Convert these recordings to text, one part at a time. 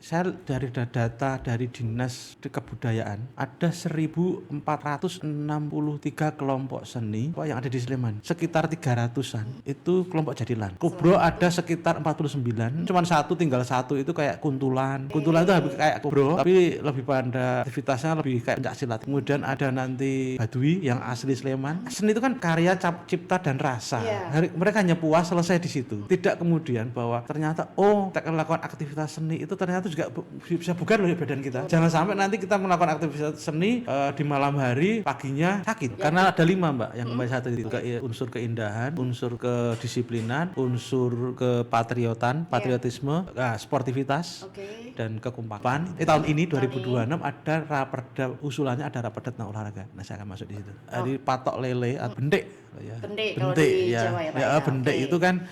saya dari data dari Dinas Kebudayaan ada 1463 kelompok seni yang ada di Sleman. Sekitar 300-an itu kelompok jadilan. Kubro ada sekitar 49, cuman tinggal satu itu kayak kuntulan. Kuntulan itu habis kayak kubro, tapi lebih pada aktivitasnya lebih kayak pencak silat. Kemudian ada nanti Baduy yang asli Sleman. Seni itu kan karya cipta dan rasa. Mereka hanya puas selesai di situ. Tidak kemudian bahwa ternyata melakukan aktivitas seni itu ternyata juga bisa bugar loh badan kita. Jangan sampai nanti kita melakukan aktivitas seni di malam hari, paginya sakit. Karena ada 5 Mbak yang kembali satu itu unsur keindahan, unsur kedisiplinan, unsur patriotisme, sportivitas, dan kekompakan. Tahun ini 2026 ada raperda usulannya ada raperda tentang olahraga. Nah saya akan masuk di situ. Dari patok lele atau bendik ya. Bendik ya. Bendik itu kan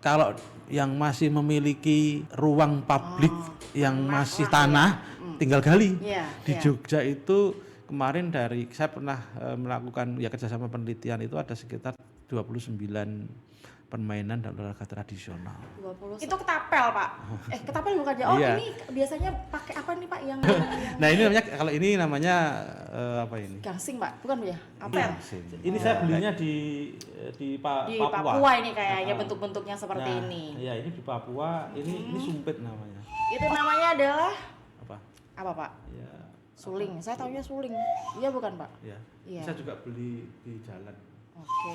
kalau yang masih memiliki ruang publik yang masih tanah tinggal gali. Di Jogja itu kemarin saya pernah melakukan kerjasama penelitian itu ada sekitar 29 permainan dan olahraga tradisional. 20. Itu ketapel, Pak. Ketapel bukan aja. Ini biasanya pakai apa nih, Pak yang Nah, ini namanya kalau ini namanya apa ini? gangsing, Pak. Bukan ya? Apa ya? Ini saya belinya di Papua ini kayaknya bentuk-bentuknya seperti ini. Iya, ini di Papua. Ini sumpit namanya. Itu namanya adalah apa? Apa, Pak? Ya, suling. Saya taunya suling. Iya bukan, Pak? Iya. Saya juga beli di jalan. Oke.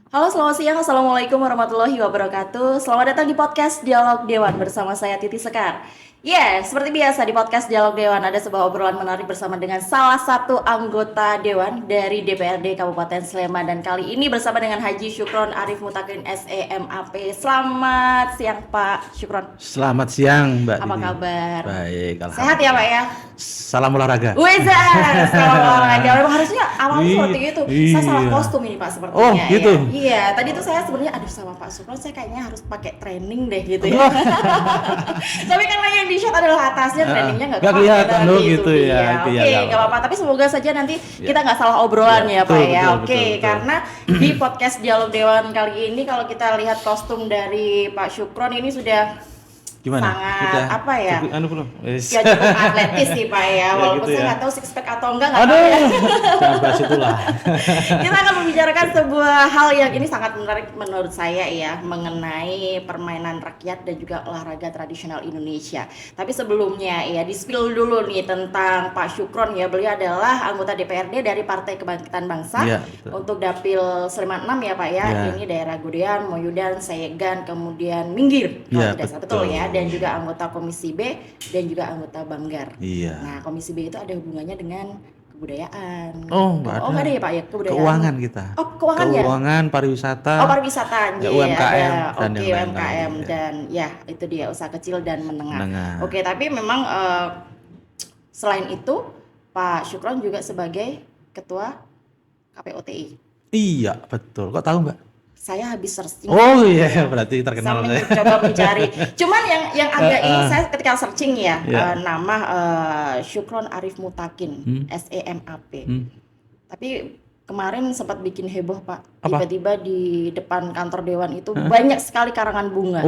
Halo, selamat siang. Assalamualaikum warahmatullahi wabarakatuh. Selamat datang di podcast Dialog Dewan bersama saya Titi Sekar. Seperti biasa di podcast Dialog Dewan ada sebuah obrolan menarik bersama dengan salah satu anggota Dewan dari DPRD Kabupaten Sleman. Dan kali ini bersama dengan Haji Syukron Arif Mutakin SEMAP. Selamat siang Pak Syukron. Selamat siang Mbak. Apa kabar? Baik, alhamdulillah. Sehat ya Pak ya? Salam olahraga. Salam olahraga. Memang harusnya awalnya seperti itu. Saya salah kostum ini Pak sepertinya. Oh gitu? Iya, tadi tuh saya sebenarnya sama Pak Syukron saya kayaknya harus pakai training deh gitu ya. Tapi karena yang di shot adalah atasnya, trainingnya nggak kelihatan gitu ya. Oke, nggak apa-apa. Tapi semoga saja nanti kita nggak salah obrolan ya Pak ya. Oke, karena di podcast Dialog Dewan kali ini kalau kita lihat kostum dari Pak Syukron ini sudah gimana? Sangat apa ya? Belum. Ya cukup atletis sih Pak ya. Walaupun gitu saya ya. nggak tahu six pack atau enggak tahu ya. Jangan bahas itulah. Kita akan membicarakan sebuah hal yang ini sangat menarik menurut saya ya, mengenai permainan rakyat dan juga olahraga tradisional Indonesia. Tapi sebelumnya ya di-spill dulu nih tentang Pak Syukron ya. Beliau adalah anggota DPRD dari Partai Kebangkitan Bangsa untuk Dapil Sleman 6 ya Pak ya. Ini daerah Godean, Moyudan, Sayegan, kemudian Minggir. Kalau tidak salah betul ya. Dan juga anggota Komisi B dan juga anggota Banggar. Nah, Komisi B itu ada hubungannya dengan kebudayaan. Nggak ada ya Pak ya, kebudayaan. Keuangan kita. Keuangan ya? Pariwisata. Pariwisata. UMKM dan UMKM dan itu dia usaha kecil dan menengah. Oke, tapi memang selain itu Pak Syukron juga sebagai ketua KPOTI. Iya, betul. Kok tahu Mbak? Saya habis searching. Berarti terkenal. Saya mencoba mencari. Cuman yang agak ini saya ketika searching ya nama Syukron Arif Mutakin SEMAP. Tapi kemarin sempat bikin heboh Pak. Tiba-tiba di depan kantor Dewan itu banyak sekali karangan bunga.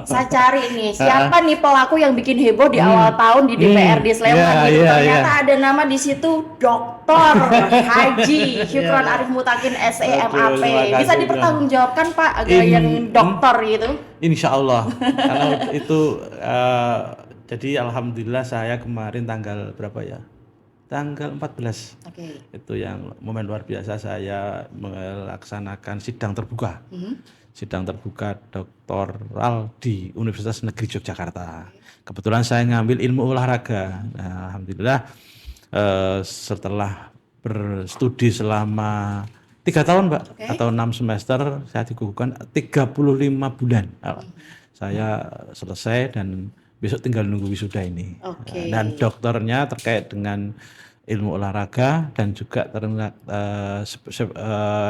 Saya cari nih siapa nih pelaku yang bikin heboh di awal tahun di DPRD Sleman gitu. Ternyata ada nama di situ Dr. Haji Syukron Arif Mutakin SEMAP. Bisa dipertanggungjawabkan Pak agar yang dokter gitu? Insya Allah. Karena itu jadi alhamdulillah saya kemarin tanggal berapa ya? Tanggal 14. Itu yang momen luar biasa saya melaksanakan sidang terbuka. Sidang terbuka doktoral di Universitas Negeri Yogyakarta. Kebetulan saya ngambil ilmu olahraga. Nah, alhamdulillah setelah berstudi selama 3 tahun Mbak atau 6 semester saya dikukuhkan 35 bulan. Saya selesai dan besok tinggal nunggu wisuda ini. Dan dokternya terkait dengan ilmu olahraga dan juga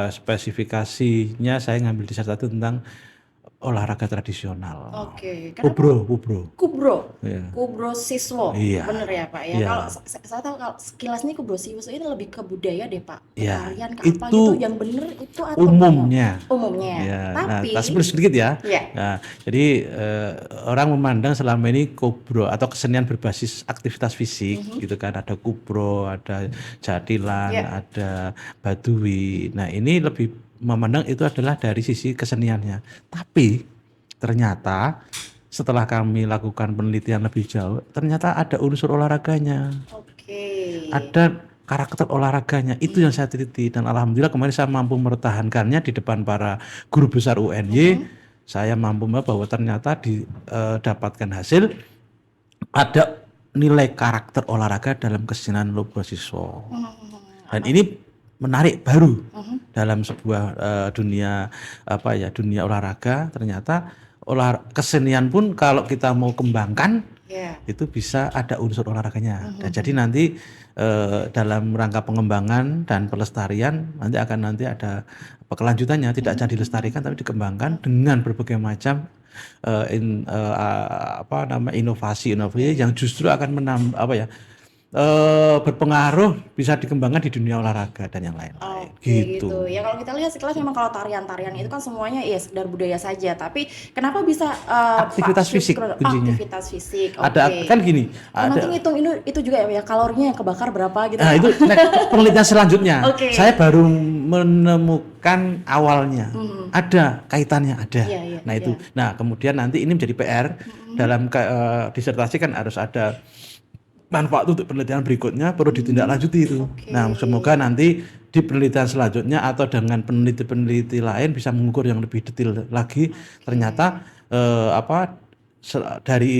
spesifikasinya saya ngambil disertasi tentang olahraga tradisional. Oke, kenapa Kubro. Kubro? Iya. Kubro Siswo, Iya. bener ya Pak ya. Iya. Kalau saya tahu kalau sekilas nih Kubro Siswo ini lebih ke budaya deh Pak. Iya. Tarian ke apa Itu gitu yang bener itu atau umumnya. umumnya. Ya, Tapi nah, sedikit ya. ya, Nah, jadi orang memandang selama ini kubro atau kesenian berbasis aktivitas fisik gitu kan, ada kubro, ada jatilan, Ya. ada badui. Nah, ini lebih memandang itu adalah dari sisi keseniannya. Tapi ternyata setelah kami lakukan penelitian lebih jauh, ternyata ada unsur olahraganya. oke. Ada karakter olahraganya, itu yang saya teliti dan alhamdulillah kemarin saya mampu mempertahankannya di depan para guru besar UNY. Saya mampu bahwa ternyata didapatkan hasil ada nilai karakter olahraga dalam kesenian Kubro Siswo. Dan ini menarik baru dalam sebuah dunia dunia olahraga. Ternyata kesenian pun kalau kita mau kembangkan Ya. itu bisa ada unsur olahraganya. Dan jadi nanti dalam rangka pengembangan dan pelestarian nanti ada kelanjutannya, tidak hanya dilestarikan tapi dikembangkan dengan berbagai macam inovasi yang justru akan berpengaruh bisa dikembangkan di dunia olahraga dan yang lain-lain. Oke, gitu. Ya kalau kita lihat sekilas memang kalau tarian-tarian itu kan semuanya ya sekedar budaya saja. Tapi kenapa bisa Aktivitas fisik kuncinya. aktivitas fisik? Ada Oke. kan gini, Nanti ngitung itu juga ya kalorinya yang kebakar berapa gitu. nah itu penelitian selanjutnya. Oke. Saya baru menemukan awalnya. Ada kaitannya ada. Iya, Nah itu. Nah kemudian nanti ini menjadi PR dalam disertasi kan harus ada manfaat untuk penelitian berikutnya perlu ditindaklanjuti itu. Oke. Nah semoga nanti di penelitian selanjutnya atau dengan peneliti-peneliti lain bisa mengukur yang lebih detail lagi. Ternyata dari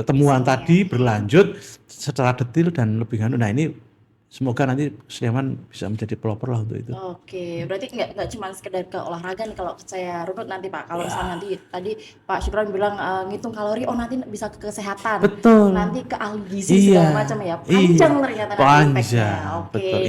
temuan tadi berlanjut secara detail dan lebih Nah ini semoga nanti Sleman bisa menjadi pelopor lah untuk itu. Oke, berarti nggak cuma sekedar ke olahraga nih kalau saya runut nanti Pak. Kalau misalnya nanti tadi Pak Syukron bilang ngitung kalori, nanti bisa ke kesehatan. Betul. Nanti ke ahli gizi segala macam ya. Panjang ternyata nanti impactnya. Oke. Betul.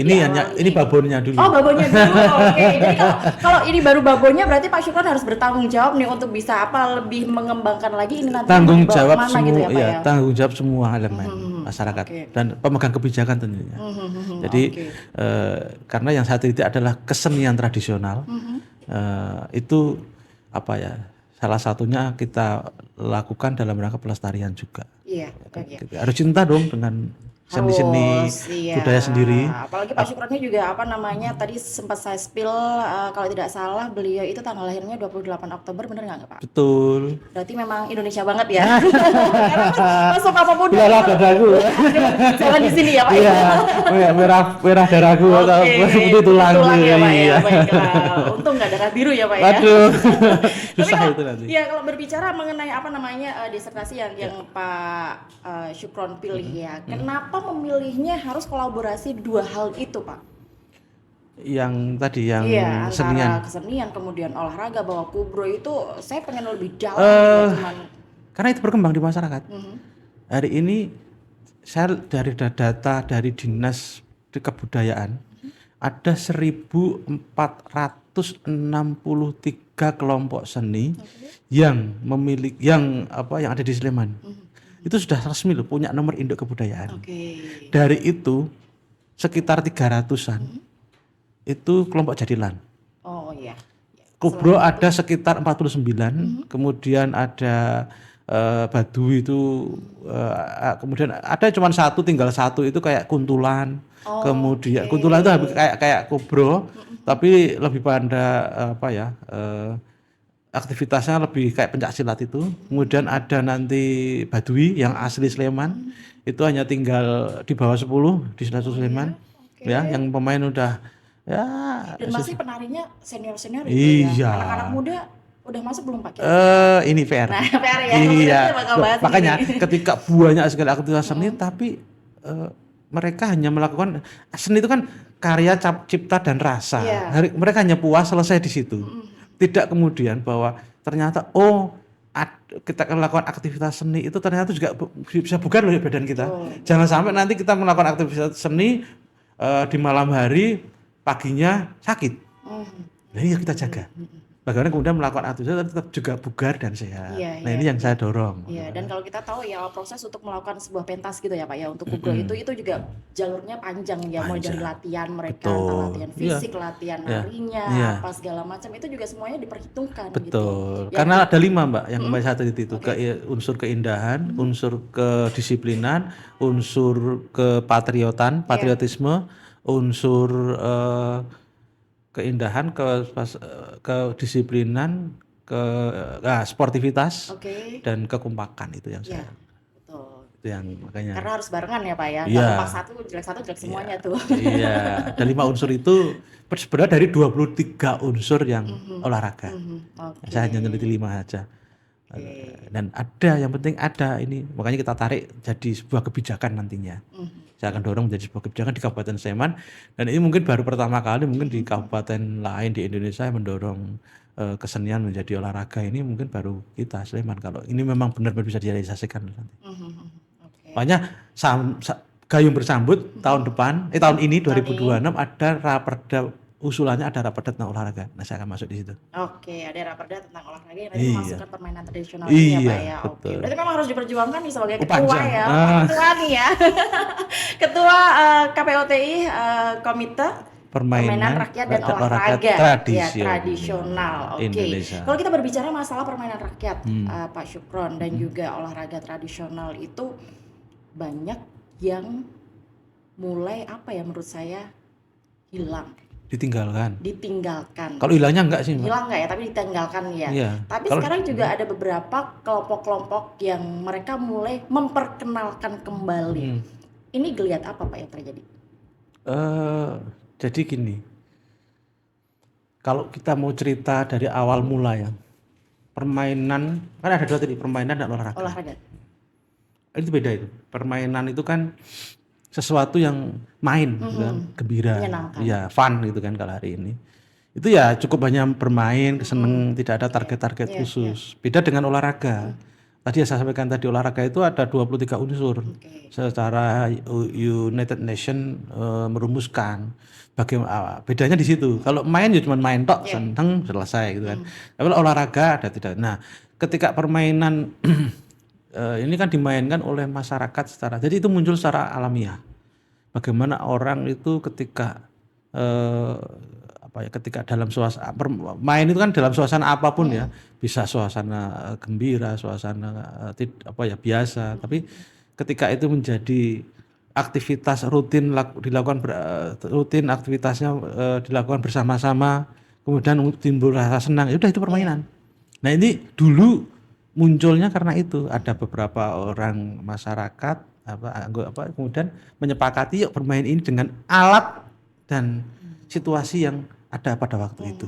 Ini babonnya dulu. Oh, babonnya dulu. Oke. Jadi kalau ini baru babonnya berarti Pak Syukron harus bertanggung jawab nih untuk bisa lebih mengembangkan lagi ini nanti Tanggung jawab mana semua gitu ya Pak ya. tanggung jawab semua elemen masyarakat dan pemegang kebijakan tentunya. Jadi karena yang saya teliti adalah kesenian tradisional, itu salah satunya kita lakukan dalam rangka pelestarian juga. Iya. Harus cinta dong dengan seni-seni budaya sendiri. Apalagi Pak Syukronnya juga tadi sempat saya spill kalau tidak salah beliau itu tanggal lahirnya 28 Oktober, bener nggak Pak? Betul. Berarti memang Indonesia banget ya. Karena masuk apapun. Merah dadaku. Jangan di sini ya Pak. Iya, merah darahku atau putih tulang ya Pak ya. Iya. Baiklah. Untung nggak darah biru ya Pak ya. Aduh. Tapi Susah kalau, itu nanti. ya kalau berbicara mengenai disertasi yang Pak Syukron pilih ya. Kenapa memilihnya harus kolaborasi dua hal itu Pak? Yang tadi yang antara kesenian kemudian olahraga, bahwa kubro itu saya pengen lebih dalam cuman karena itu berkembang di masyarakat. Hari ini saya dari data dari Dinas Kebudayaan ada 1.463 kelompok seni yang memiliki yang ada di Sleman. Itu sudah resmi loh punya nomor induk kebudayaan. Dari itu sekitar 300-an itu kelompok jadilan. Oh iya. Kubro ada sekitar 49, kemudian ada badui itu kemudian ada cuma tinggal satu itu kayak kuntulan. Kemudian kuntulan itu kayak kubro tapi lebih pada aktivitasnya lebih kayak pencak silat itu. Kemudian ada nanti badui yang asli Sleman, itu hanya tinggal di bawah 10 di Sleman. Ya, yang pemain udah dan masih penarinya senior-senior iya. Ya. Anak-anak muda udah masuk belum Pak? Ini PR. Nah, PR ya. Iya. Makanya ketika banyak sekali aktivitas seni tapi mereka hanya melakukan seni itu kan karya cipta dan rasa. Mereka hanya puas selesai di situ. Tidak kemudian bahwa ternyata kita melakukan aktivitas seni itu ternyata juga bisa bugar loh ya badan kita. Oh. Jangan sampai nanti kita melakukan aktivitas seni di malam hari, paginya sakit. Nah ini yang kita jaga. Bagaimana kemudian melakukan aktivitas tetap juga bugar dan sehat. Iya, Nah ini yang saya dorong. Iya, dan kalau kita tahu ya proses untuk melakukan sebuah pentas gitu ya Pak ya, untuk kubro itu juga jalurnya panjang ya, mulai dari latihan mereka, entah latihan fisik, latihan larinya, apa segala macam itu juga semuanya diperhitungkan gitu. Betul. Karena ada 5 Mbak yang kembali satu itu unsur keindahan, unsur kedisiplinan, unsur patriotisme, unsur keindahan, kedisiplinan, sportivitas, dan kekompakan itu yang saya. Betul. Itu yang makanya. Karena harus barengan ya Pak ya. Iya. Kalau satu jelek semuanya tuh. Iya. Ada 5 unsur itu sebenarnya dari 23 unsur yang olahraga. Saya hanya meneliti 5 aja. Dan ada yang penting ada ini, makanya kita tarik jadi sebuah kebijakan nantinya. Saya akan dorong menjadi sebuah kebijakan di Kabupaten Sleman, dan ini mungkin baru pertama kali mungkin di kabupaten lain di Indonesia yang mendorong kesenian menjadi olahraga. Ini mungkin baru kita Sleman kalau ini memang benar-benar bisa direalisasikan nanti. Makanya gayung bersambut tahun ini 2026 ada raperda usulannya, ada raperda tentang olahraga. Nah, saya akan masuk di situ. Oke, ada raperda tentang olahraga yang nanti masukkan permainan tradisional ini ya Pak ya. Oke, berarti memang harus diperjuangkan nih sebagai ketua ya. Ketua nih ya. Ketua KPOTI Komite Permainan Rakyat dan Olahraga tradisional. Oke. Kalau kita berbicara masalah permainan rakyat Pak Syukron dan juga olahraga tradisional itu banyak yang mulai menurut saya hilang. Ditinggalkan. Kalau hilangnya enggak sih, Mbak? Hilang enggak ya, tapi ditinggalkan ya. Iya. Tapi sekarang juga ada beberapa kelompok-kelompok yang mereka mulai memperkenalkan kembali. Ini geliat apa Pak yang terjadi? Jadi gini, kalau kita mau cerita dari awal mula ya, permainan kan ada 2 tadi, permainan dan olahraga. Itu beda itu. Permainan itu kan sesuatu yang main, kan? Gembira, ya fun gitu kan kalau hari ini. Itu ya cukup banyak bermain, seneng, tidak ada target-target khusus. Beda dengan olahraga. Tadi saya sampaikan tadi olahraga itu ada 23 unsur. Secara United Nation merumuskan. Bagaimana bedanya di situ. Kalau main ya cuma main tok, seneng, selesai gitu kan. Tapi olahraga ada tidak. Nah, ketika permainan ini kan dimainkan oleh masyarakat jadi itu muncul secara alamiah. Bagaimana orang itu ketika ketika dalam suasana main itu kan dalam suasana apapun ya, bisa suasana gembira, suasana biasa, tapi ketika itu menjadi aktivitas rutin aktivitasnya dilakukan bersama-sama, kemudian timbul rasa senang, itu permainan. Nah, ini dulu munculnya karena itu ada beberapa orang masyarakat kemudian menyepakati yuk bermain ini dengan alat dan situasi yang ada pada waktu itu.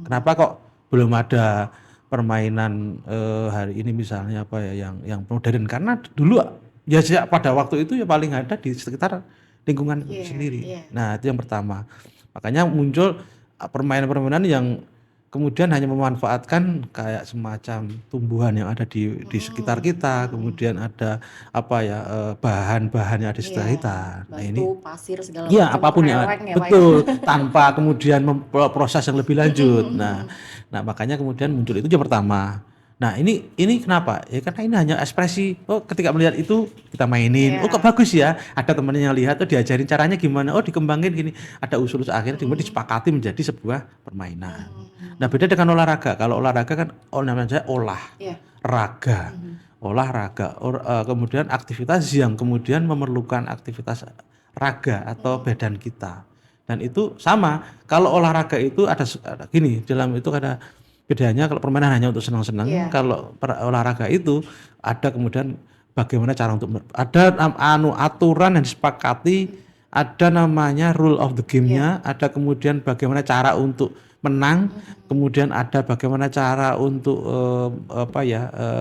Kenapa kok belum ada permainan hari ini misalnya yang modern? Karena dulu ya pada waktu itu ya paling ada di sekitar lingkungan sendiri. Nah, itu yang pertama. Makanya muncul permainan-permainan yang kemudian hanya memanfaatkan kayak semacam tumbuhan yang ada di sekitar kita, kemudian ada bahan-bahan yang ada di sekitar kita. Nah, ini pasir segala macam. Iya, apapun yang betul, tanpa kemudian proses yang lebih lanjut. Nah, makanya kemudian muncul itu yang pertama. Nah, ini kenapa? Ya karena ini hanya ekspresi. Ketika melihat itu kita mainin. Kok bagus ya? Ada temannya yang lihat, diajarin caranya gimana? Dikembangin gini. Ada usul akhirnya kemudian disepakati menjadi sebuah permainan. Nah, beda dengan olahraga. Kalau olahraga kan namanya olahraga. Olahraga. Kemudian aktivitas yang kemudian memerlukan aktivitas raga atau badan kita. Dan itu sama. Kalau olahraga itu ada gini, dalam itu ada bedanya. Kalau permainan hanya untuk senang-senang, kalau olahraga itu ada kemudian bagaimana cara untuk ada aturan yang disepakati, ada namanya rule of the game-nya, ada kemudian bagaimana cara untuk menang, kemudian ada bagaimana cara untuk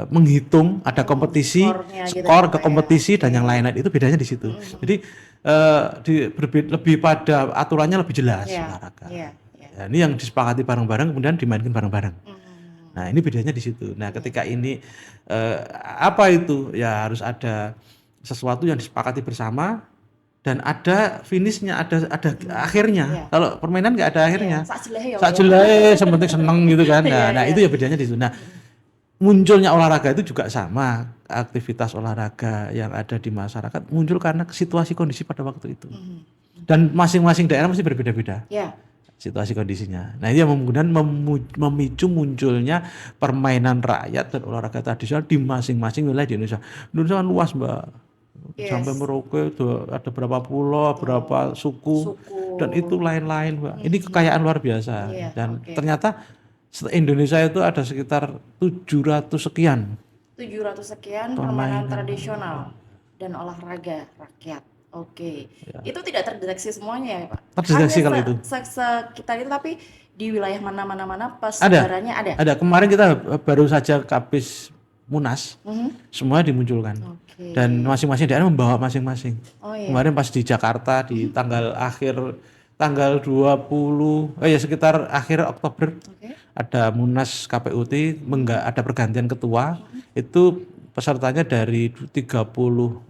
menghitung, ada kompetisi, skor ke kompetisi dan yang lain-lain. Itu bedanya di situ. Jadi lebih pada aturannya lebih jelas olahraga. Ya, ini yang disepakati bareng-bareng kemudian dimainkan bareng-bareng. Nah, ini bedanya di situ. Nah, ketika ini apa itu? Ya harus ada sesuatu yang disepakati bersama dan ada finishnya, ada akhirnya. Iya. Kalau permainan nggak ada akhirnya. Sak jelahe ya, Pak, Sak ya. jelahe, sementing seneng gitu kan. Iya, Nah, iya. itu ya bedanya di situ. Nah, munculnya olahraga itu juga sama. Aktivitas olahraga yang ada di masyarakat muncul karena situasi kondisi pada waktu itu. Dan masing-masing daerah mesti berbeda-beda Ya. situasi kondisinya. Nah, ini yang kemudian memicu munculnya permainan rakyat dan olahraga tradisional di masing-masing wilayah di Indonesia. Indonesia kan luas, Mbak. Yes. Sampai Merauke itu ada berapa pulau, berapa suku, dan itu lain-lain, Mbak. Ini kekayaan luar biasa. Iya, Dan oke. ternyata Indonesia itu ada sekitar 700 sekian 700 sekian permainan tradisional dan olahraga rakyat. Oke. Itu tidak terdeteksi semuanya ya, Pak? terdeteksi Hanya kalau itu. sekitar itu, tapi di wilayah mana pas Ada. sebarannya ada. Ada. Kemarin kita baru saja kabis Munas, semua dimunculkan. Oke. Dan masing-masing daerah membawa masing-masing. Oh iya. Kemarin pas di Jakarta di tanggal 20 ya sekitar akhir Oktober Oke. ada Munas KPUT, ada pergantian ketua. Itu pesertanya dari 38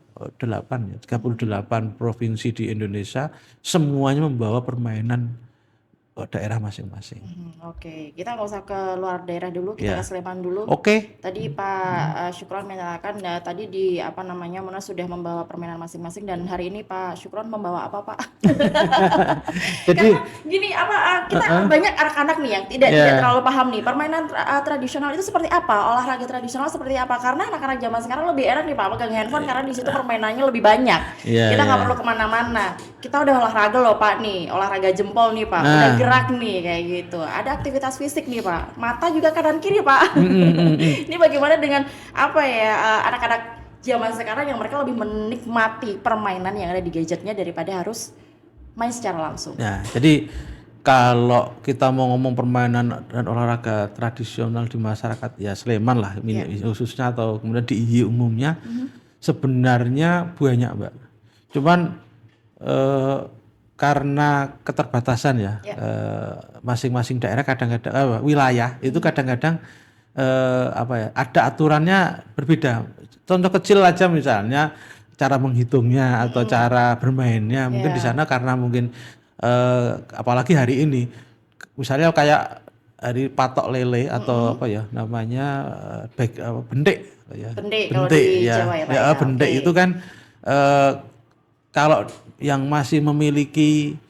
provinsi di Indonesia, semuanya membawa permainan daerah masing-masing. Oke, kita nggak usah ke luar daerah dulu, kita Ya. ke Sleman dulu. Oke. Tadi Pak Syukron menyatakan, ya, tadi di Munas sudah membawa permainan masing-masing, dan hari ini Pak Syukron membawa apa, Pak? Jadi Gini, kita banyak anak-anak nih yang tidak terlalu paham nih permainan tradisional itu seperti apa, olahraga tradisional seperti apa, karena anak-anak zaman sekarang lebih enak nih Pak pegang handphone karena di situ permainannya lebih banyak. Iya, Kita nggak iya. perlu kemana-mana, kita udah olahraga loh Pak nih, olahraga jempol nih Pak, udah gerak nih kayak gitu, ada aktivitas fisik nih Pak, mata juga kanan kiri Pak. Ini bagaimana dengan anak-anak zaman sekarang yang mereka lebih menikmati permainan yang ada di gadgetnya daripada harus main secara langsung. Ya, jadi kalau kita mau ngomong permainan dan olahraga tradisional di masyarakat ya Sleman lah khususnya atau kemudian di IY umumnya sebenarnya banyak, Mbak. Cuman karena keterbatasan masing-masing daerah kadang-kadang wilayah itu kadang-kadang ada aturannya berbeda. Contoh kecil aja misalnya cara menghitungnya atau cara bermainnya mungkin di sana karena mungkin apalagi hari ini misalnya kayak hari patok lele atau bendik ya. Bendik kalau di Jawa ya Pak. Ya, bendik itu kan kalau yang masih memiliki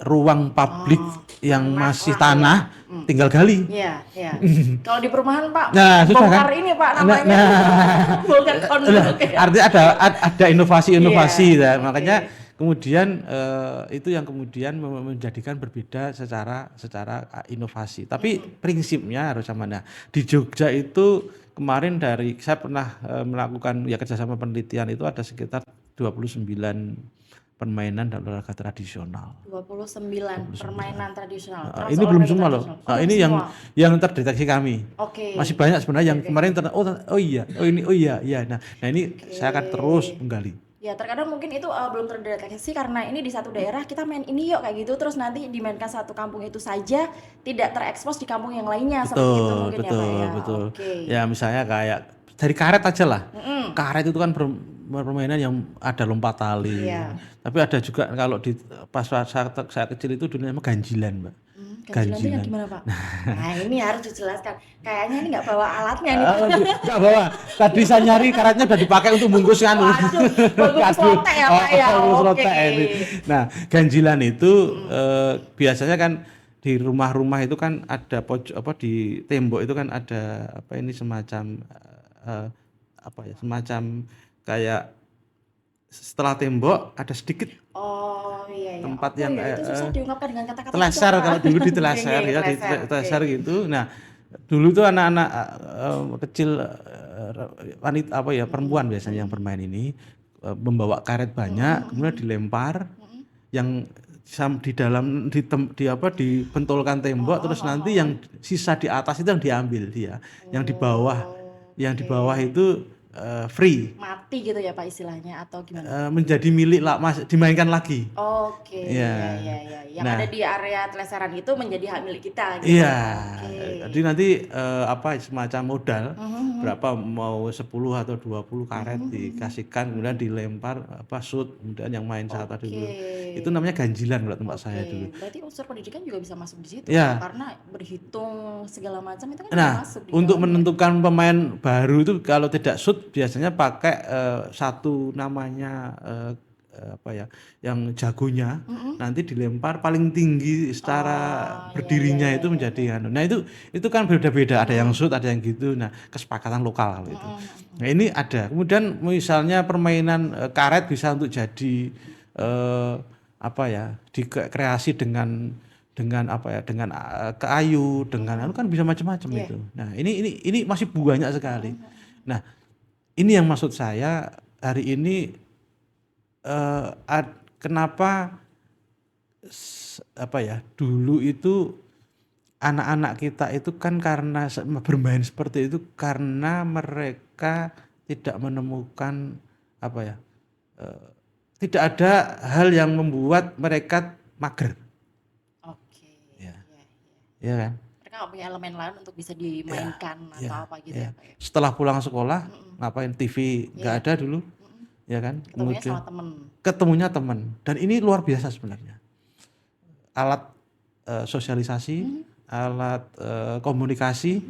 ruang publik yang masih tanah tinggal gali. Iya, iya. Kalau di perumahan Pak, Nah, susah bongkar kan? ini Pak namanya. Bongkar kondo. Artinya ada inovasi-inovasi ya. Makanya kemudian itu yang kemudian menjadikan berbeda secara inovasi. Tapi prinsipnya harus sama. Nah, di Jogja itu kemarin saya pernah melakukan kerjasama penelitian itu ada sekitar 29 permainan dan olahraga tradisional. 29 permainan tradisional. Ini belum semua loh. Ini yang terdeteksi kami. Oke. Masih banyak sebenarnya yang kemarin iya. Nah ini saya akan terus menggali. Ya, terkadang mungkin itu belum terdeteksi karena ini di satu daerah kita main ini yuk kayak gitu, terus nanti dimainkan satu kampung itu saja, tidak terekspos di kampung yang lainnya seperti itu mungkin ya Pak ya. Betul. Oke. Ya misalnya kayak dari karet aja lah. Karet itu kan permainan yang ada lompat tali. Iya. Tapi ada juga kalau pas saya kecil itu dunia ganjilan, Mbak. Ganjilan itu yang gimana Pak? Nah ini harus dijelaskan. Kayaknya ini nggak bawa alatnya nih. Nggak bawa. Tadi saya nyari karetnya udah dipakai untuk bungkus kan. Bagus lotek ya Pak ya. Oke. Nah ganjilan itu biasanya kan di rumah-rumah itu kan ada di tembok itu kan ada semacam semacam kayak setelah tembok ada sedikit tempat yang itu susah diungkapkan dengan kata-kata telasar kalau dulu ditelasar ya ditelasar gitu. Nah dulu tuh anak-anak kecil wanita perempuan biasanya yang bermain ini membawa karet banyak kemudian dilempar yang di dalam dibentolkan tembok terus nanti yang sisa di atas itu yang diambil dia yang di bawah itu free mati gitu ya Pak istilahnya atau gimana? Menjadi milik lah, Mas, dimainkan lagi. Oke, Iya. ya. Yang Nah, ada di area teleseran itu menjadi hak milik kita gitu. iya. Oke. Jadi nanti semacam modal berapa mau 10 atau 20 karet dikasihkan kemudian dilempar shoot kemudian yang main satu dulu. Itu namanya ganjilan kalau tempat saya dulu. Berarti unsur pendidikan juga bisa masuk di situ Ya. karena berhitung segala macam itu kan Nah, masuk di untuk dalamnya. menentukan pemain baru itu kalau tidak shoot biasanya pakai satu namanya yang jagonya nanti dilempar paling tinggi secara berdirinya itu menjadi Nah, itu kan beda-beda, ada yang shoot, ada yang gitu. Nah, kesepakatan lokal kalau itu. Nah, ini ada. Kemudian misalnya permainan karet bisa untuk jadi dikreasi dengan kayu, dengan kan bisa macam-macam itu. Nah, ini masih banyak sekali. Nah, ini yang maksud saya hari ini kenapa dulu itu anak-anak kita itu kan karena bermain seperti itu karena mereka tidak menemukan tidak ada hal yang membuat mereka mager. Ya kan? Mereka nggak punya elemen lain untuk bisa dimainkan atau apa gitu ya Pak ya. Setelah pulang sekolah ngapain, TV nggak ada dulu. Ya kan? Ketemunya sama temen. Ketemunya teman. Dan ini luar biasa sebenarnya. Alat sosialisasi, alat komunikasi,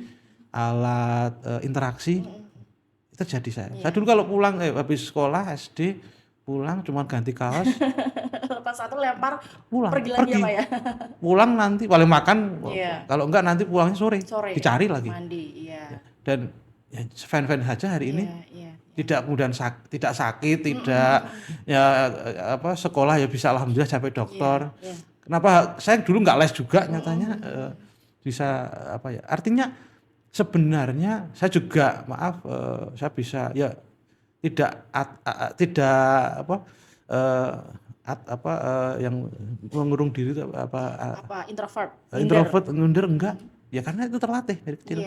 alat interaksi terjadi saya dulu kalau pulang habis sekolah SD pulang cuma ganti kaos Lepas satu lempar pergi lagi Pak ya. pulang nanti paling makan kalau enggak nanti pulangnya sore dicari lagi mandi dan fan-fan saja hari ini tidak kemudian tidak sakit tidak sekolah ya bisa alhamdulillah sampai dokter. Kenapa saya dulu nggak les juga nyatanya bisa artinya sebenarnya saya juga saya bisa yang mengurung diri itu introvert ngundur enggak ya karena itu terlatih dari kecil.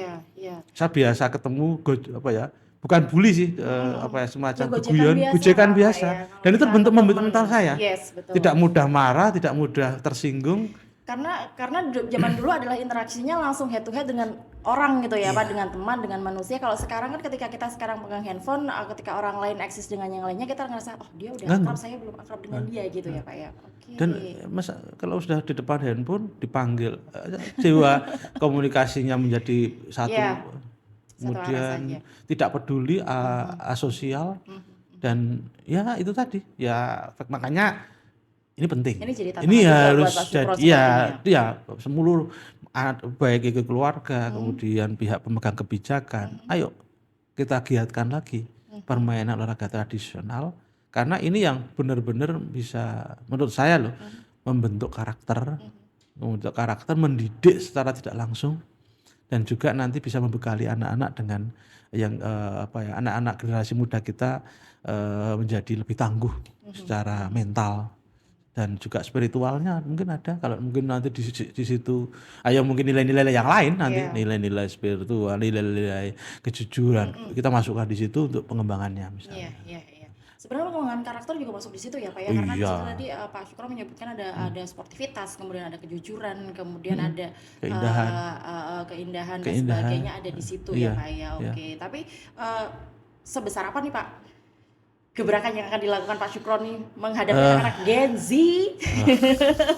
Saya biasa ketemu bukan bully sih semacam gojekan biasa dan itu membentuk mental saya. Tidak mudah marah, tidak mudah tersinggung. Karena zaman dulu adalah interaksinya langsung head to head dengan orang gitu ya Pak, dengan teman, dengan manusia. Kalau sekarang kan ketika kita sekarang pegang handphone, ketika orang lain eksis dengan yang lainnya, kita ngerasa dia udah akrab, saya belum akrab dengan dia gitu ya Pak ya. Dan masa kalau sudah di depan handphone dipanggil jiwa komunikasinya menjadi satu kemudian tidak peduli asosial dan ya itu tadi ya makanya ini penting. Ini harus jadi seluruh baik itu keluarga, kemudian pihak pemegang kebijakan. Ayo kita giatkan lagi permainan olahraga tradisional karena ini yang benar-benar bisa menurut saya membentuk karakter, mendidik secara tidak langsung dan juga nanti bisa membekali anak-anak dengan yang anak-anak generasi muda kita menjadi lebih tangguh secara mental. Dan juga spiritualnya mungkin ada kalau mungkin nanti di situ mungkin nilai-nilai yang lain nanti nilai-nilai spiritual, nilai-nilai kejujuran kita masukkan di situ untuk pengembangannya misalnya. Sebenarnya pengembangan karakter juga masuk di situ ya Pak ya karena di situ tadi Pak Syukron menyebutkan ada sportivitas, kemudian ada kejujuran, kemudian ada keindahan dan sebagainya ada di situ ya Pak ya. Tapi sebesar apa nih Pak gebrakan yang akan dilakukan Pak Syukron nih menghadapi anak Gen Z?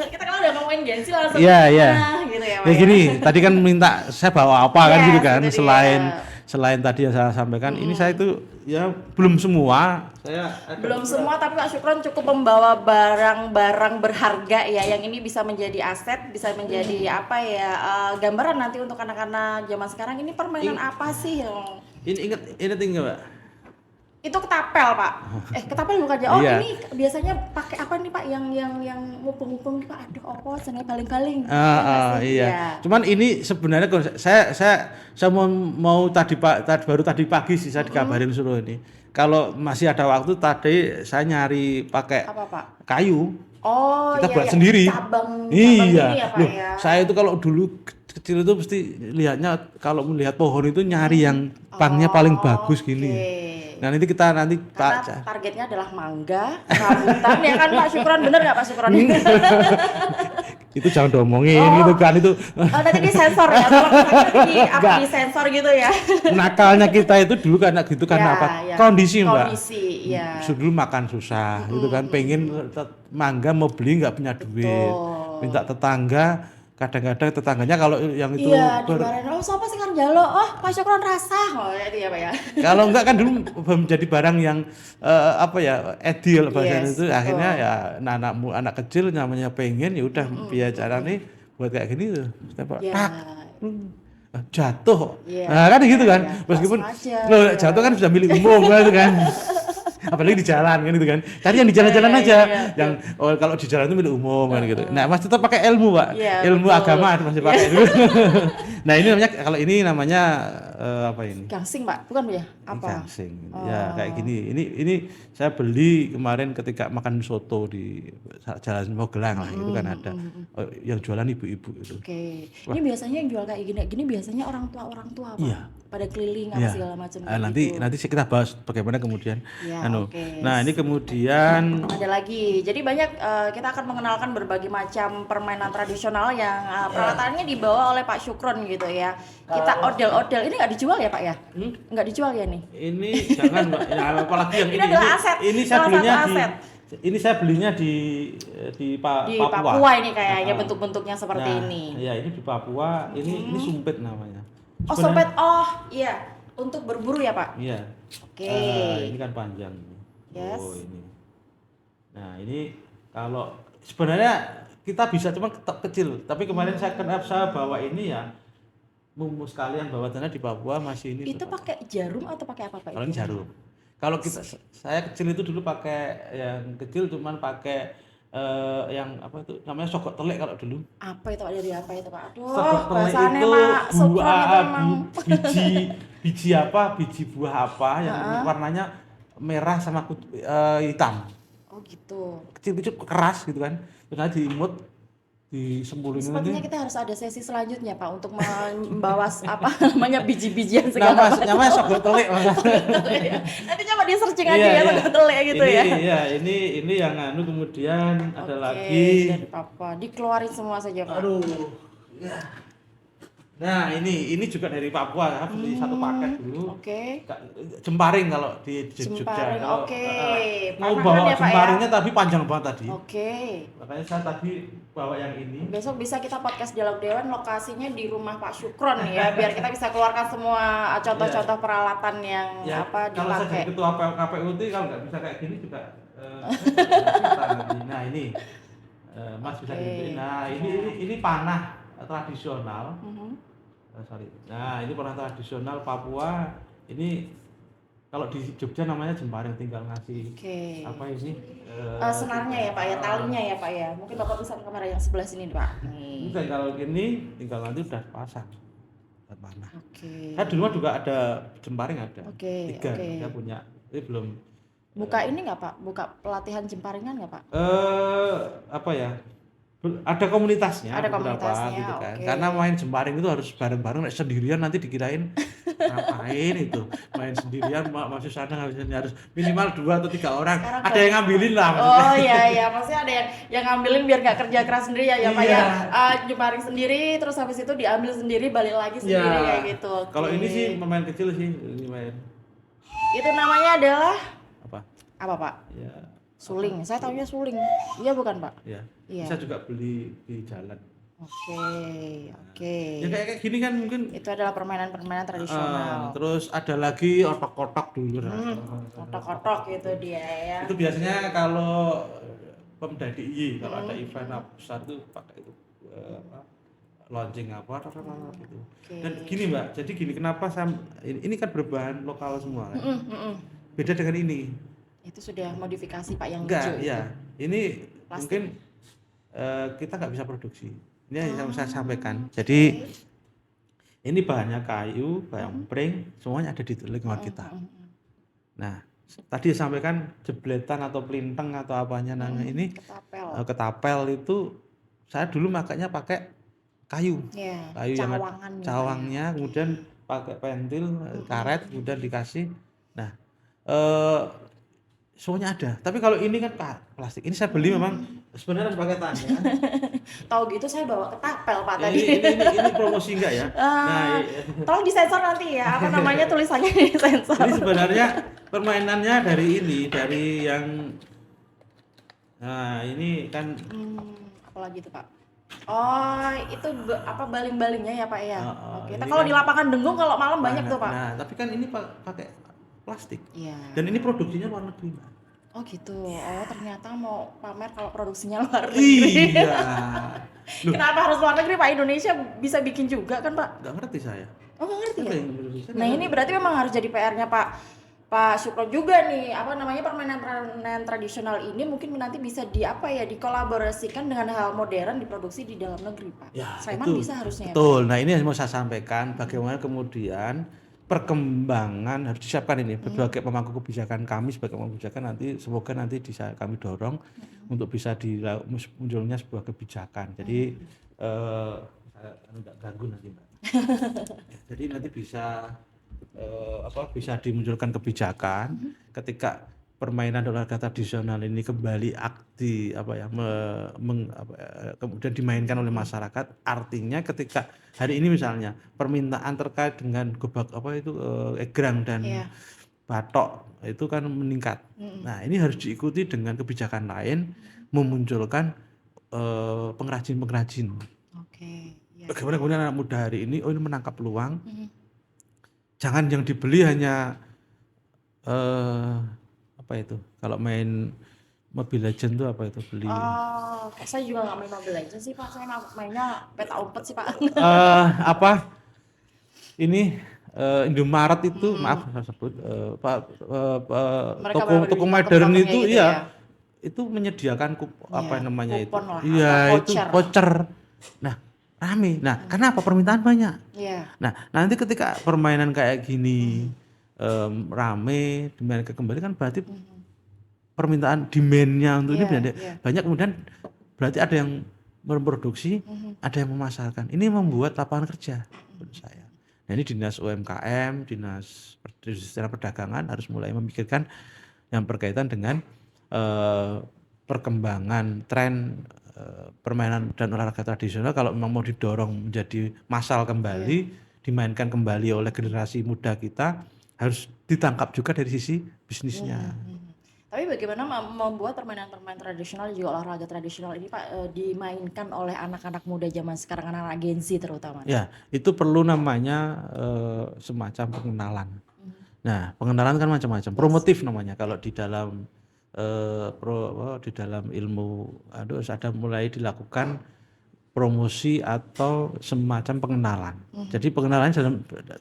Kita kalau udah ngomongin Gen Z langsung gitu ya Pak. Gini, tadi kan minta saya bawa apa kan gitu kan selain tadi yang saya sampaikan ini saya itu belum semua tapi Pak Syukron cukup membawa barang-barang berharga ya yang ini bisa menjadi aset, bisa menjadi gambaran nanti untuk anak-anak zaman sekarang ini permainan apa sih yang ingat Mbak? Itu ketapel Pak. Ketapel bukan aja. Ini biasanya pakai apa nih Pak yang mupung-mupung nih Pak? Aduh, opo seneng baling-baling. Cuman ini sebenarnya saya mau baru tadi pagi sih saya dikabarin suruh ini. Kalau masih ada waktu tadi saya nyari pakai kayu. Kita buat sendiri. Cabang ini ya Pak ya. Saya itu kalau dulu kecil itu pasti lihatnya kalau melihat pohon itu nyari yang pangnya paling bagus gini. Nah, nanti Karena Pak targetnya adalah mangga, rambutan, ya kan Pak Syukron, bener nggak Pak Syukron? itu jangan diomongin Oh. gitu kan itu. Oh, nanti disensor ya, tolong Enggak. disensor gitu ya. Nakalnya kita itu dulu karena gitu karena Ya, apa? ya. Kondisi, Mbak. Kondisi, ya. Dulu makan susah gitu kan, pengen mangga mau beli nggak punya duit. Betul. Minta tetangga, kadang-kadang tetangganya kalau yang itu Iya, dimarahin. Oh, siapa sih kan jalo? Oh, Pak Syukron rasa. Oh, itu ya Pak ya. kalau enggak kan dulu menjadi barang yang apa ya, ideal bahasanya Yes, itu. betul. Akhirnya ya anak kecil namanya pengen, ya udah biar caranya buat kayak gini tuh. Ya. Tak, jatuh. Iya. Nah, kan gitu kan. Iya. Meskipun Tak sengaja, loh, iya. jatuh kan sudah milik umum gitu kan. Apalagi di jalan kan gitu kan. Cari yang di jalan-jalan Iya, aja. iya, Yang kalau di jalan itu milik umum kan gitu. Nah, masih tetap pakai ilmu, Pak. Iya, Ilmu betul. agama masih pakai dulu. Nah, ini namanya kalau ini namanya apa ini? Gangsing Pak, bukan ya? Apa? Gangsing. Ya kayak gini. Ini saya beli kemarin ketika makan soto di Jalan Magelang lah, itu kan ada yang jualan ibu-ibu itu. Oke. Ini biasanya yang jual kayak gini biasanya orang tua Pak. Iya. Pada keliling apa Iya. segala macam Nanti gitu. kita bahas bagaimana kemudian. Ya, oke. Nah, ini kemudian Ada lagi. Jadi banyak kita akan mengenalkan berbagai macam permainan tradisional yang peralatannya dibawa oleh Pak Syukron gitu ya. Kita odel-odel. Ini nggak dijual ya Pak ya? Nggak dijual ya nih? ini jangan Mbak, ya, apalagi yang Ini adalah aset. Ini saya Salah belinya satu di aset. ini saya belinya di Di Papua. Papua ini kayaknya Nah, bentuk-bentuknya seperti nah, ini. Ya, ini di Papua. Ini sumpit namanya. Oh, Sebenarnya- sompet. Oh, iya. Untuk berburu ya, Pak? Iya. Oke. Ini kan panjang. Yes. Oh, ini. Nah, ini kalau sebenarnya kita bisa cuma tetap kecil, tapi kemarin saya bawa ini ya, mumpung sekalian bawa tanah di Papua masih ini. Itu pakai jarum atau pakai apa, Pak? Kalau ini jarum. Kalau saya kecil itu dulu pakai yang kecil cuman pakai yang apa itu namanya sogok telek kalau dulu. Apa itu Pak? Dari apa itu, Pak? Aduh, Sogok telek bahasanya itu Pak Syukron itu emang. biji apa yang warnanya merah sama hitam. Oh, gitu. Kecil-kecil keras gitu kan. Terus nanti diimut, disembulin Sepertinya ini. kita harus ada sesi selanjutnya, Pak, untuk membawa apa namanya biji-bijian segala macam. Namanya sogok telek. Nanti coba di searching aja ya sogok telek gitu ini, ya. Iya, ini yang kemudian ada Oke, lagi. dari Papa. Dikeluarin semua saja, Pak. Aduh. Ya. Nah, ini juga dari Papua, ya. Beli satu paket dulu. Oke. Jemparing kalau di Jogja. Jemparing, Kalau, oke. mau Panahan bawa ya, Pak, ya? jemparingnya tapi panjang banget tadi. Oke. Makanya saya tadi bawa yang ini. Besok bisa kita podcast Dialog Dewan, lokasinya di rumah Pak Syukron ya, biar kita bisa keluarkan semua contoh-contoh peralatan yang Ya, apa kalau saya dipakai. jadi ketua KPU itu kalau nggak bisa kayak gini juga kita nanti. Nah, ini Mas bisa Oke. gini. Nah, ini panah tradisional. Sorry. Nah, ini panah tradisional Papua. Ini kalau di Jogja namanya jemparing, tinggal ngasih Oke. apa ini? Senarnya ya Pak ya, talinya ya Pak ya. Mungkin Bapak bisa ke kamera yang sebelah sini nih, Pak. Ini Nih. tinggal nanti udah pasang. Buat panah. Oke. Saya di rumah juga ada jemparing ada. Oke, 3 oke. saya punya. Ini belum Buka ini nggak Pak? Buka pelatihan jemparingan nggak Pak? apa ya? Ada komunitasnya, Ada beberapa komunitasnya, gitu kan. oke. Karena main jemparing itu harus bareng-bareng, nek sendirian nanti dikirain ngapain itu. Main sendirian masuk sana harus minimal 2 atau 3 orang. Sekarang Ada yang ngambilin lah maksudnya. Oh iya, maksudnya ada yang ngambilin biar nggak kerja keras sendiri ya Pak Iya. ya. Jemparing sendiri, terus habis itu diambil sendiri, balik lagi sendiri Iya. kayak gitu. Kalau Oke. ini sih pemain kecil sih, ini main Itu namanya adalah apa? apa Pak? Ya, Suling. Saya tahunya suling. Iya bukan Pak? ya. Iya. Saya juga beli di jalan. Oke, oke. Ya kayak gini kan mungkin. Itu adalah permainan-permainan tradisional. Terus ada lagi otok-otok dulu. Kotok-kotok gitu dia ya. Itu biasanya kalau Pemda DIY kalau ada event besar itu pakai itu launching apa gitu. Oke. Dan gini Mbak, jadi gini kenapa ini kan berbahan lokal semua kan. Beda dengan ini. Itu sudah modifikasi Pak yang Enggak, hijau. ya. Ini Plastik. mungkin kita nggak bisa produksi. Ini yang saya sampaikan. Jadi ini bahannya kayu, kayu pring, semuanya ada di lingkungan kita. Nah, tadi saya sampaikan jebletan atau pelinteng atau apanya namanya ini Ketapel. ketapel itu saya dulu makanya pakai kayu. Ya, Kayu yang ada cawangan. cawangnya, kemudian pakai pentil, karet, kemudian dikasih. Nah, eh semuanya ada. Tapi kalau ini kan plastik. Ini saya beli memang sebenarnya paketannya. Tahu gitu saya bawa ke tapel Pak tadi. Ini promosi enggak ya? Nah, Tolong disensor nanti ya, apa namanya tulisannya disensor. ini sebenarnya permainannya dari yang nah ini kan Apalagi tuh Pak? Oh, itu apa baling-balingnya ya Pak ya? Oke. ini Kalau kan di lapangan Dengung kalau malam banyak tuh Pak. Nah, tapi kan ini pakai plastik. Iya. Dan ini produksinya luar negeri, Mbak. Oh gitu. Oh ternyata mau pamer kalau produksinya luar negeri. Iya. Kenapa harus luar negeri Pak? Indonesia bisa bikin juga kan Pak? Nggak ngerti saya. Oh nggak ngerti Apa ya? yang Indonesia Nah ini berarti memang harus jadi PR-nya Pak Syukron juga nih, apa namanya permainan tradisional ini mungkin nanti bisa dikolaborasikan dengan hal modern diproduksi di dalam negeri Pak. Ya, Sleman itu bisa harusnya ya, Pak? betul. Nah, ini yang mau saya sampaikan bagaimana kemudian perkembangan harus disiapkan ini sebagai pemangku kebijakan kami sebagai pemangku kebijakan nanti semoga nanti bisa kami dorong untuk bisa munculnya sebuah kebijakan. Jadi saya tidak ganggu nanti Mbak. Jadi nanti bisa bisa dimunculkan kebijakan ketika permainan olahraga tradisional ini kembali kemudian dimainkan oleh masyarakat. Artinya ketika hari ini misalnya permintaan terkait dengan egrang dan batok itu kan meningkat. Nah, ini harus diikuti dengan kebijakan lain memunculkan pengrajin-pengrajin. Oke. Ya. Bagaimana kemudian anak muda hari ini ini menangkap peluang. Jangan yang dibeli hanya kalau main Mobile Legends tuh apa itu beli? Oh, saya juga nggak main Mobile Legends sih Pak. Saya mainnya peta umpet sih Pak. Ini Indomaret itu maaf saya sebut toko modern itu gitu ya. Itu menyediakan namanya itu. Kupon lah, Iya, itu voucher. voucher. Nah, rame. Nah, kenapa permintaan banyak? Iya. Nah, nanti ketika permainan kayak gini rame dimainkan kembali kan berarti permintaan demand-nya untuk ini banyak, kemudian berarti ada yang memproduksi, ada yang memasarkan. Ini membuat lapangan kerja menurut saya. Nah, ini dinas UMKM, dinas perdagangan harus mulai memikirkan yang berkaitan dengan perkembangan tren permainan dan olahraga tradisional. Kalau memang mau didorong menjadi massal kembali, dimainkan kembali oleh generasi muda kita, harus ditangkap juga dari sisi bisnisnya. Tapi bagaimana membuat permainan-permainan tradisional juga olahraga tradisional ini Pak dimainkan oleh anak-anak muda zaman sekarang, anak-anak Gen Z terutama? Ya, itu perlu namanya semacam pengenalan. Nah, pengenalan kan macam-macam. Promotif namanya kalau di dalam di dalam ilmu ada mulai dilakukan promosi atau semacam pengenalan. Jadi pengenalan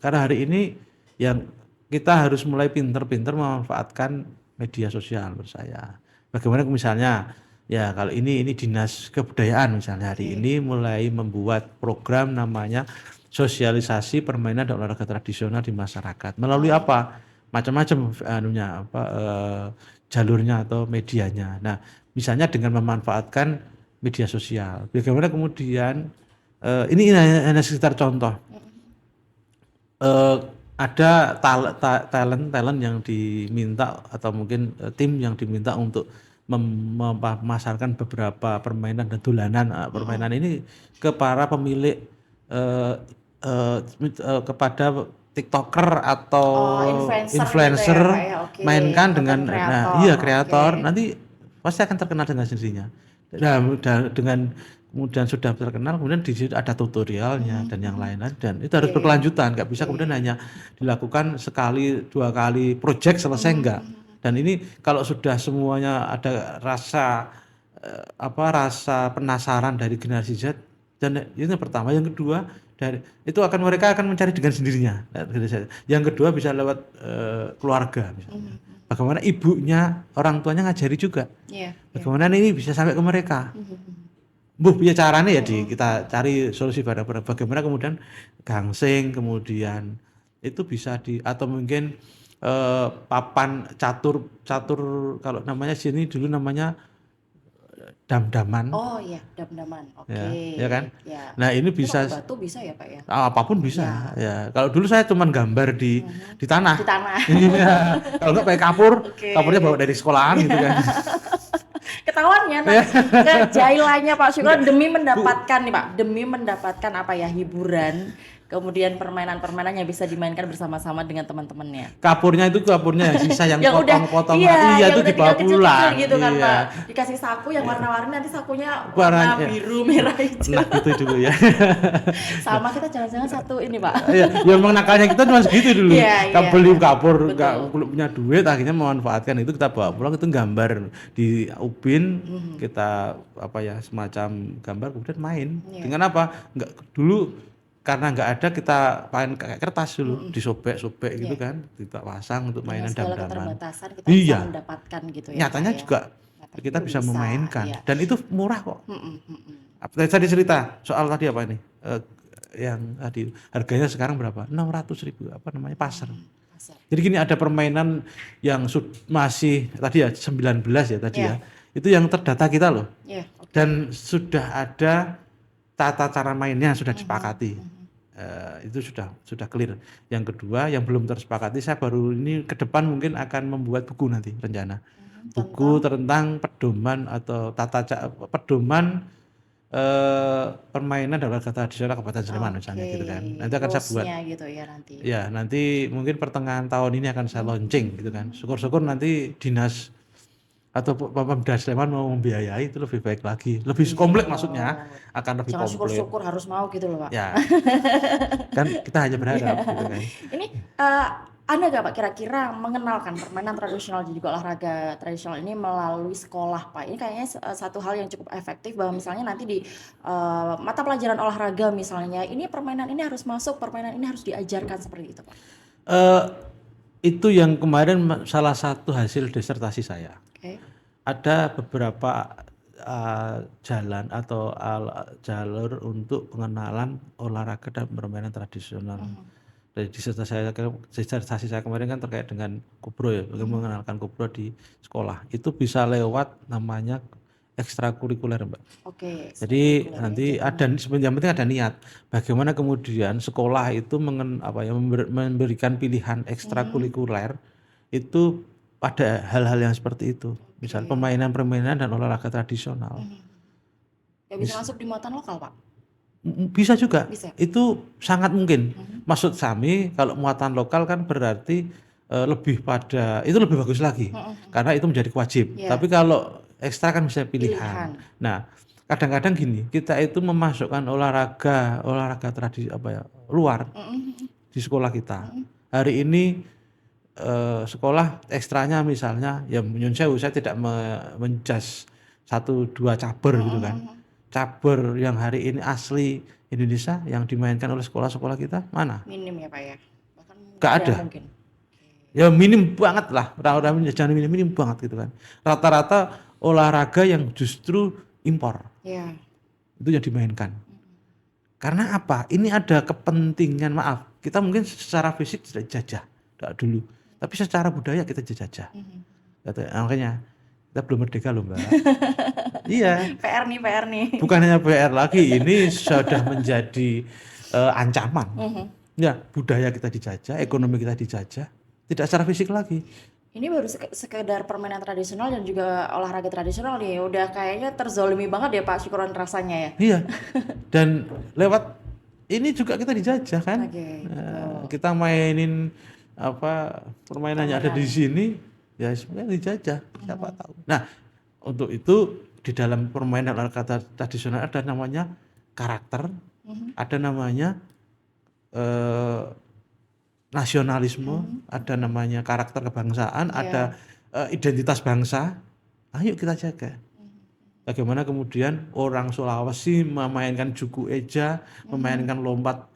karena hari ini yang kita harus mulai pinter-pinter memanfaatkan media sosial menurut saya. Bagaimana misalnya ya kalau ini dinas kebudayaan misalnya hari ini mulai membuat program namanya sosialisasi permainan dan olahraga tradisional di masyarakat. Melalui apa? Macam-macam jalurnya atau medianya. Nah, misalnya dengan memanfaatkan media sosial. Bagaimana kemudian ini hanya sekitar contoh. Ada talent yang diminta atau mungkin tim yang diminta untuk memasarkan beberapa permainan dan dolanan permainan ini ke para pemilik kepada TikToker atau influencer gitu ya, Pak, ya? mainkan dengan kreator. Okay. Nanti pasti akan terkenal dengan sendirinya. Dengan kemudian sudah terkenal, kemudian di situ ada tutorialnya dan yang lain-lain, dan itu harus berkelanjutan, nggak bisa kemudian hanya dilakukan sekali dua kali project selesai enggak. Dan ini kalau sudah semuanya ada rasa penasaran dari generasi Z, dan itu yang pertama, yang kedua mereka akan mencari dengan sendirinya. Yang kedua bisa lewat keluarga misalnya. Bagaimana ibunya, orang tuanya ngajari juga. Bagaimana ini bisa sampai ke mereka. Punya caranya ya kita cari solusi bareng-bareng. Bagaimana kemudian gangsing, kemudian itu bisa atau mungkin papan catur kalau namanya sini dulu namanya dam-daman. Oh iya, dam-daman. Ya, Oke. ya kan? Ya. Nah, ini Itu bisa pakai batu bisa ya, Pak ya? apapun bisa. Ya, kalau dulu saya cuman gambar di Di tanah. tanah. Iya. Kalau nggak pakai kapur, Oke. kapurnya bawa dari sekolahan gitu kan. Ketahuan ya, nah, kejailannya Pak Syukron demi mendapatkan nih Pak, demi mendapatkan apa ya, hiburan, kemudian permainan-permainan yang bisa dimainkan bersama-sama dengan teman-temannya. Kapurnya itu kapurnya yang sisa yang Yang udah, potong-potong. iya, Iya, yang itu udah dibawa tinggal kecil-kecil pulang. gitu kan Iya. Pak. Dikasih saku yang warna-warni, nanti sakunya Warna, warna iya. biru, merah, hijau. Nah, gitu dulu ya. Sama kita jangan-jangan satu ini Pak. Iya, ya memang nakalnya kita cuma segitu dulu. Iya, Kita iya. beli kapur, Betul. nggak punya duit, akhirnya memanfaatkan itu kita bawa pulang, itu gambar di ubin, kita apa ya, semacam gambar kemudian main. Iya. Dengan apa? Nggak dulu karena nggak ada, kita pakai kayak kertas dulu, disobek-sobek gitu kan, kita pasang untuk Dengan mainan segala dam-daman. keterbatasan kita Iya. bisa mendapatkan gitu ya. Nyatanya Pak, ya. juga Nyatanya kita bisa memainkan, iya. dan itu murah kok. Mm-mm, mm-mm. Tadi cerita soal tadi apa ini? Yang tadi harganya sekarang berapa? 600.000, apa namanya, pasar. Pasar. Jadi gini, ada permainan yang masih tadi ya 19 ya tadi Iya. ya. Itu yang terdata kita loh. Iya, oke. Dan sudah ada tata cara mainnya, sudah disepakati. Itu sudah clear. Yang kedua yang belum tersepakati, saya baru ini ke depan mungkin akan membuat buku nanti rencana. Buku tentang pedoman atau pedoman permainan dan olahraga tradisional Kabupaten Sleman misalnya gitu kan. Nanti akan saya buat. Rules-nya gitu ya nanti. Ya, nanti mungkin pertengahan tahun ini akan saya launching gitu kan. Syukur-syukur nanti dinas atau Pemda Sleman mau membiayai, itu lebih baik lagi. Lebih komplit maksudnya, akan lebih Jangan komplit. syukur-syukur, harus mau gitu loh Pak. Ya. Kan kita hanya berharap gitu kan. Ini Anda nggak Pak kira-kira mengenalkan permainan tradisional dan juga olahraga tradisional ini melalui sekolah Pak? Ini kayaknya satu hal yang cukup efektif, bahwa misalnya nanti di mata pelajaran olahraga misalnya, ini permainan ini harus masuk, permainan ini harus diajarkan seperti itu Pak. Itu yang kemarin salah satu hasil disertasi saya. Oke. Ada beberapa jalan atau jalur untuk pengenalan olahraga dan permainan tradisional. Dari disertasi saya kemarin kan terkait dengan Kubro ya, bagaimana mengenalkan Kubro di sekolah. Itu bisa lewat namanya ekstrakurikuler, Mbak. Oke. Jadi nanti ada, yang penting ada niat. Bagaimana kemudian sekolah itu memberikan pilihan ekstrakurikuler itu pada hal-hal yang seperti itu. Misal permainan-permainan dan olahraga tradisional. Ya bisa masuk di muatan lokal Pak? Bisa juga. Bisa. Itu sangat mungkin. Maksud kami kalau muatan lokal kan berarti lebih pada, itu lebih bagus lagi. Karena itu menjadi wajib. Yeah. Tapi kalau ekstra kan bisa pilihan. Nah, kadang-kadang gini, kita itu memasukkan olahraga tradisi luar di sekolah kita. Hari ini sekolah ekstranya misalnya ya nyun sewu, saya tidak menjas 1-2 caber gitu kan. Caber yang hari ini asli Indonesia yang dimainkan oleh sekolah-sekolah kita mana? Minim ya Pak ya? Bahkan Gak ada. Mungkin. Ya minim banget lah, orang-orang jangan minim banget gitu kan. Rata-rata olahraga yang justru impor. Ya. Itu yang dimainkan. Karena apa? Ini ada kepentingan, maaf, kita mungkin secara fisik tidak jajah dulu, tapi secara budaya kita jajah. Makanya kita belum merdeka loh Mbak. Iya. PR nih. Bukan hanya PR lagi, ini sudah menjadi ancaman. Ya, budaya kita dijajah, ekonomi kita dijajah, tidak secara fisik lagi. Ini baru sekedar permainan tradisional dan juga olahraga tradisional nih, udah kayaknya terzolimi banget ya Pak Syukron rasanya ya. Iya. Dan lewat ini juga kita dijajah kan. Oke, kita mainin permainan yang ada di sini ya sebenarnya dijajah, siapa tahu. Nah, untuk itu di dalam permainan olahraga tradisional ada namanya karakter, ada namanya nasionalisme, ada namanya karakter kebangsaan, ada identitas bangsa. Ayo kita jaga. Bagaimana kemudian orang Sulawesi memainkan juku eja, memainkan lompat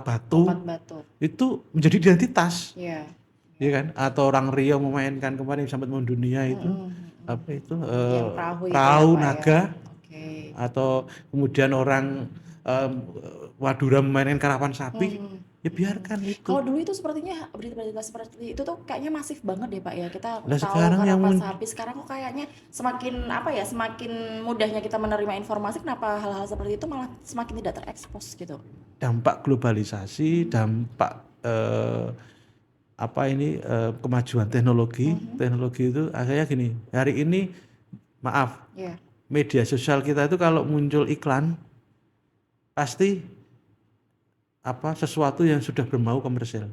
batu. Itu menjadi identitas. Iya. Ya kan? Atau orang Riau memainkan kemarin sampai mendunia itu perahu naga. Atau kemudian orang Madura memainkan karapan sapi. ya biarkan itu. Kalau dulu itu sepertinya berita-berita seperti itu tuh kayaknya masif banget deh Pak ya. Kita Lah tahu sekarang yang karapan sapi, sekarang kok kayaknya semakin apa ya, semakin mudahnya kita menerima informasi, kenapa hal-hal seperti itu malah semakin tidak terekspos gitu. dampak globalisasi, dampak kemajuan teknologi itu akhirnya gini, hari ini maaf, Iya. media sosial kita itu kalau muncul iklan pasti sesuatu yang sudah berbau komersial.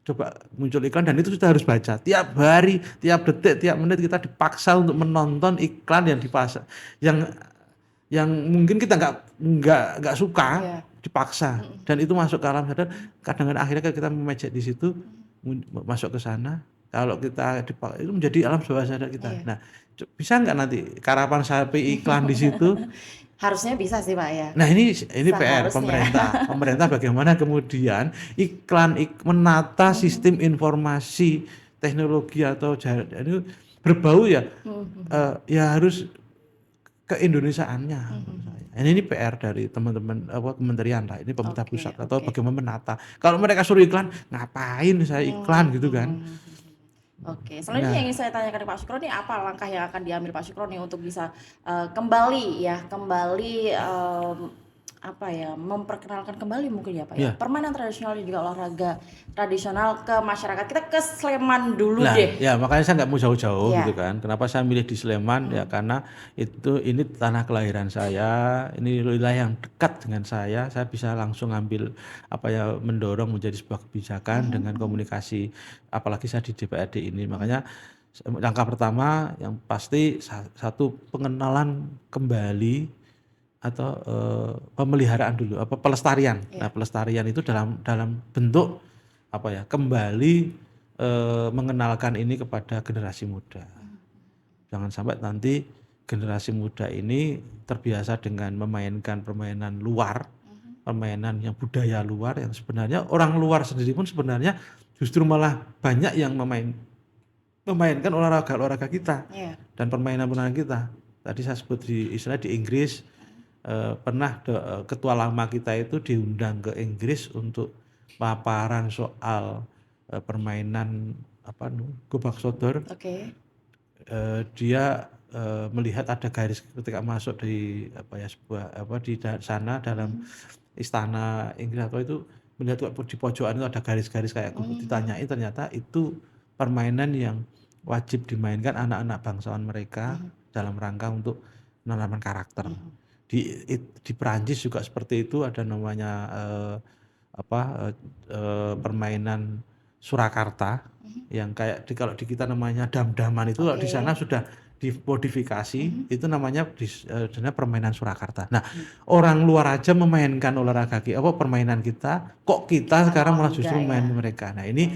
Coba muncul iklan dan itu kita harus baca tiap hari, tiap detik, tiap menit kita dipaksa untuk menonton iklan yang dipasang, yang mungkin kita nggak suka, dipaksa, dan itu masuk ke alam sadar. Kadang-kadang akhirnya kita memejak di situ, masuk ke sana. Kalau kita dipaksa, itu menjadi alam bawah sadar kita. Nah, bisa nggak nanti karapan sapi iklan di situ? Harusnya bisa sih Pak ya. Nah ini PR pemerintah bagaimana kemudian menata sistem informasi teknologi atau itu berbau ya, ya harus keindonesiaannya. Ini PR dari teman-teman kementerian lah, ini pemerintah pusat atau bagaimana menata. Kalau mereka suruh iklan, ngapain saya iklan gitu kan? Oke, selanjutnya yang ingin saya tanyakan ke Pak Syukron nih, apa langkah yang akan diambil Pak Syukron nih untuk bisa kembali memperkenalkan kembali mungkin ya Pak ya, permainan tradisional dan juga olahraga tradisional ke masyarakat kita, ke Sleman dulu deh. Ya makanya saya nggak mau jauh-jauh gitu kan. Kenapa saya milih di Sleman? Ya karena ini tanah kelahiran saya, ini wilayah yang dekat dengan saya bisa langsung ambil mendorong menjadi sebuah kebijakan dengan komunikasi, apalagi saya di DPRD ini. Makanya langkah pertama yang pasti satu, pengenalan kembali atau pemeliharaan dulu, pelestarian. Nah, pelestarian itu dalam bentuk kembali mengenalkan ini kepada generasi muda. Jangan sampai nanti generasi muda ini terbiasa dengan memainkan permainan luar, permainan yang budaya luar, yang sebenarnya orang luar sendiri pun sebenarnya justru malah banyak yang memainkan olahraga kita dan permainan kita. Tadi saya sebut di Inggris. Pernah ketua lama kita itu diundang ke Inggris untuk paparan soal permainan gobak sodor. Dia melihat ada garis ketika masuk di di sana dalam istana Inggris atau itu, melihat di pojokan itu ada garis-garis kayak ditanyain, ternyata itu permainan yang wajib dimainkan anak-anak bangsawan mereka dalam rangka untuk menanamkan karakter. Di Perancis juga seperti itu, ada namanya permainan Surakarta yang kayak kalau di kita namanya dam-daman itu. Di sana sudah dimodifikasi, itu namanya permainan Surakarta. Nah, orang luar aja memainkan olahraga permainan kita, kok kita sekarang malah justru main mereka. Nah, ini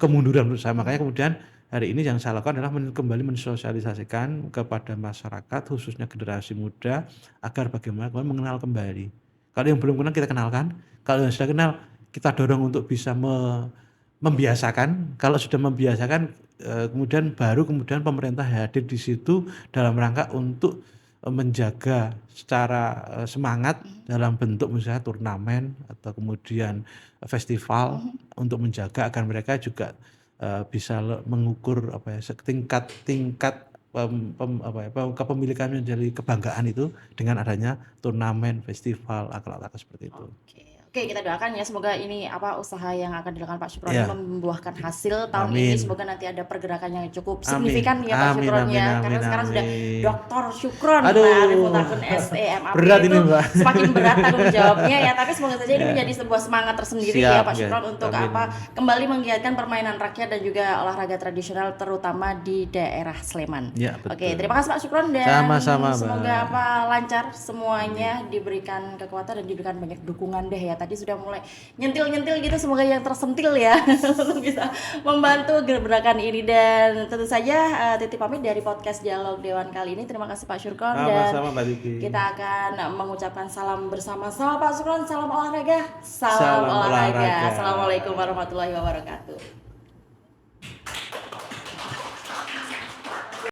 kemunduran menurut saya. Makanya kemudian hari ini yang saya lakukan adalah kembali mensosialisasikan kepada masyarakat, khususnya generasi muda, agar bagaimana mengenal kembali. Kalau yang belum kenal kita kenalkan, kalau yang sudah kenal kita dorong untuk bisa membiasakan. Kalau sudah membiasakan, kemudian pemerintah hadir di situ dalam rangka untuk menjaga secara semangat dalam bentuk misalnya turnamen atau kemudian festival, untuk menjaga agar mereka juga bisa mengukur tingkat kepemilikan menjadi kebanggaan itu dengan adanya turnamen, festival, akal-akal seperti itu. Oke, kita doakan ya, semoga ini usaha yang akan dilakukan Pak Syukron membuahkan hasil tahun ini. Semoga nanti ada pergerakan yang cukup signifikan ya Pak Syukron ya. Karena sekarang sudah Dr. Syukron Arif Mutakun SEMAP itu semakin berat tanggung jawabnya ya. Tapi semoga saja ini menjadi sebuah semangat tersendiri ya Pak Syukron untuk kembali menggiatkan permainan rakyat dan juga olahraga tradisional terutama di daerah Sleman. Oke, terima kasih Pak Syukron, dan sama-sama, semoga lancar semuanya, diberikan kekuatan dan diberikan banyak dukungan deh ya. Tadi sudah mulai nyentil-nyentil gitu, semoga yang tersentil ya untuk bisa membantu gerakan ini. Dan tentu saja Titi pamit dari podcast Dialog Dewan kali ini. Terima kasih Pak Syukron, dan kita akan mengucapkan salam bersama-sama Pak Syukron. Salam olahraga, salam olahraga. Assalamualaikum warahmatullahi wabarakatuh.